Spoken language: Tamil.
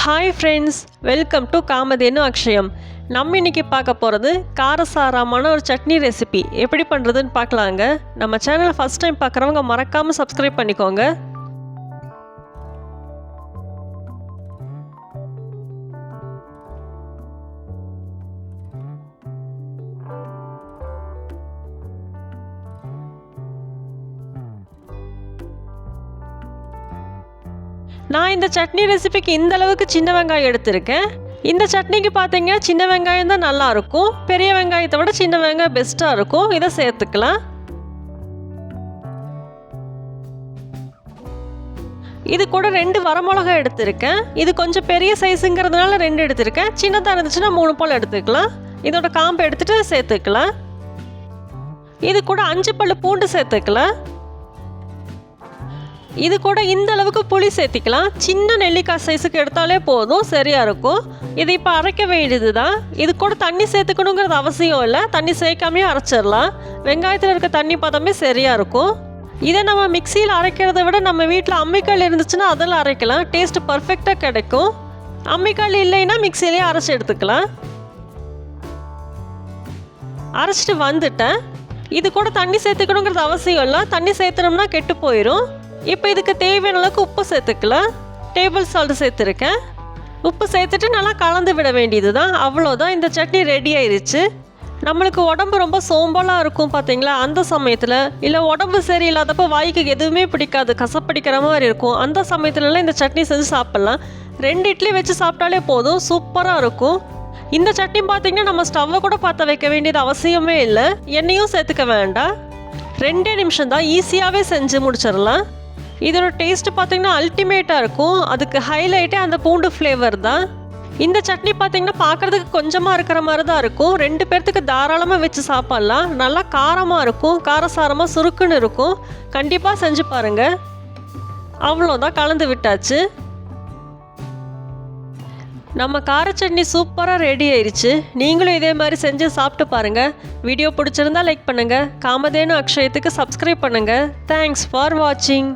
Hi friends, welcome to Kamadhenu Akshayam. நம்ம இன்றைக்கி பார்க்க போகிறது காரசாரமான ஒரு சட்னி ரெசிபி எப்படி பண்ணுறதுன்னு பார்க்கலாங்க. நம்ம சேனலை ஃபஸ்ட் டைம் பார்க்குறவங்க மறக்காமல் சப்ஸ்கிரைப் பண்ணிக்கோங்க. நான் இந்த சட்னி ரெசிபிக்கு இந்த அளவுக்கு சின்ன வெங்காயம் எடுத்திருக்கேன். இந்த சட்னிக்கு பார்த்தீங்க சின்ன வெங்காயம் தான் நல்லாயிருக்கும். பெரிய வெங்காயத்தை விட சின்ன வெங்காயம் பெஸ்ட்டாக இருக்கும். இதை சேர்த்துக்கலாம். இது கூட 2 வரமிளகாய் எடுத்திருக்கேன். இது கொஞ்சம் பெரிய சைஸுங்கிறதுனால 2 எடுத்திருக்கேன். சின்னதாக இருந்துச்சுன்னா 3 போல் எடுத்துக்கலாம். இதோட காம்பை எடுத்துகிட்டு சேர்த்துக்கலாம். இது கூட 5 பல்லு பூண்டு சேர்த்துக்கலாம். இது கூட இந்த அளவுக்கு புளி சேர்த்திக்கலாம். சின்ன நெல்லிக்காய் சைஸுக்கு எடுத்தாலே போதும், சரியாக இருக்கும். இது இப்போ அரைக்க வேண்டியது தான். இது கூட தண்ணி சேர்த்துக்கணுங்கிறது அவசியம் இல்லை. தண்ணி சேர்க்காமையே அரைச்சிடலாம். வெங்காயத்தில் இருக்க தண்ணி பதமே சரியாக இருக்கும். இதை நம்ம மிக்சியில் அரைக்கிறத விட நம்ம வீட்டில் அம்மிக்கல் இருந்துச்சுன்னா அதில் அரைக்கலாம். டேஸ்ட் பர்ஃபெக்டாக கிடைக்கும். அம்மிக்கல் இல்லைன்னா மிக்சியிலேயே அரைச்சி எடுத்துக்கலாம். அரைச்சிட்டு வந்துட்டேன். இது கூட தண்ணி சேர்த்துக்கணுங்கிறது அவசியம் இல்லை. தண்ணி சேர்த்துனோம்னா கெட்டு போயிடும். இப்போ இதுக்கு தேவையான அளவுக்கு உப்பு சேர்த்துக்கலாம். டேபிள் சால்ட் சேர்த்துருக்கேன். உப்பு சேர்த்துட்டு நல்லா கலந்து விட வேண்டியது தான். அவ்வளோதான், இந்த சட்னி ரெடி ஆயிடுச்சு. நம்மளுக்கு உடம்பு ரொம்ப சோம்பலாக இருக்கும் பார்த்தீங்களா, அந்த சமயத்தில் இல்லை உடம்பு சரியில்லாதப்போ வாய்க்கு எதுவுமே பிடிக்காது, கசப்படிக்கிற மாதிரி இருக்கும். அந்த சமயத்துலலாம் இந்த சட்னி செஞ்சு சாப்பிட்லாம். 2 இட்லி வச்சு சாப்பிட்டாலே போதும், சூப்பராக இருக்கும். இந்த சட்னி பார்த்திங்கன்னா நம்ம ஸ்டவ்வை கூட பற்ற வைக்க வேண்டியது அவசியமே இல்லை. எண்ணெயும் சேர்த்துக்க வேண்டாம். 2 நிமிஷம் தான், ஈஸியாகவே செஞ்சு முடிச்சிடலாம். இதோட டேஸ்ட்டு பார்த்திங்கன்னா அல்டிமேட்டாக இருக்கும். அதுக்கு ஹைலைட்டே அந்த பூண்டு ஃப்ளேவர் தான். இந்த சட்னி பார்த்திங்கன்னா பார்க்குறதுக்கு கொஞ்சமாக இருக்கிற மாதிரி தான் இருக்கும். 2 பேர்த்துக்கு தாராளமாக வச்சு சாப்பிட்லாம். நல்லா காரமாக இருக்கும், காரசாரமாக சுருக்குன்னு இருக்கும். கண்டிப்பாக செஞ்சு பாருங்கள். அவ்வளோதான், கலந்து விட்டாச்சு. நம்ம கார சட்னி சூப்பராக ரெடி ஆயிடுச்சு. நீங்களும் இதே மாதிரி செஞ்சு சாப்பிட்டு பாருங்கள். வீடியோ பிடிச்சிருந்தா லைக் பண்ணுங்கள். காமதேனு அக்ஷயத்துக்கு சப்ஸ்கிரைப் பண்ணுங்கள். தேங்க்ஸ் ஃபார் வாட்சிங்.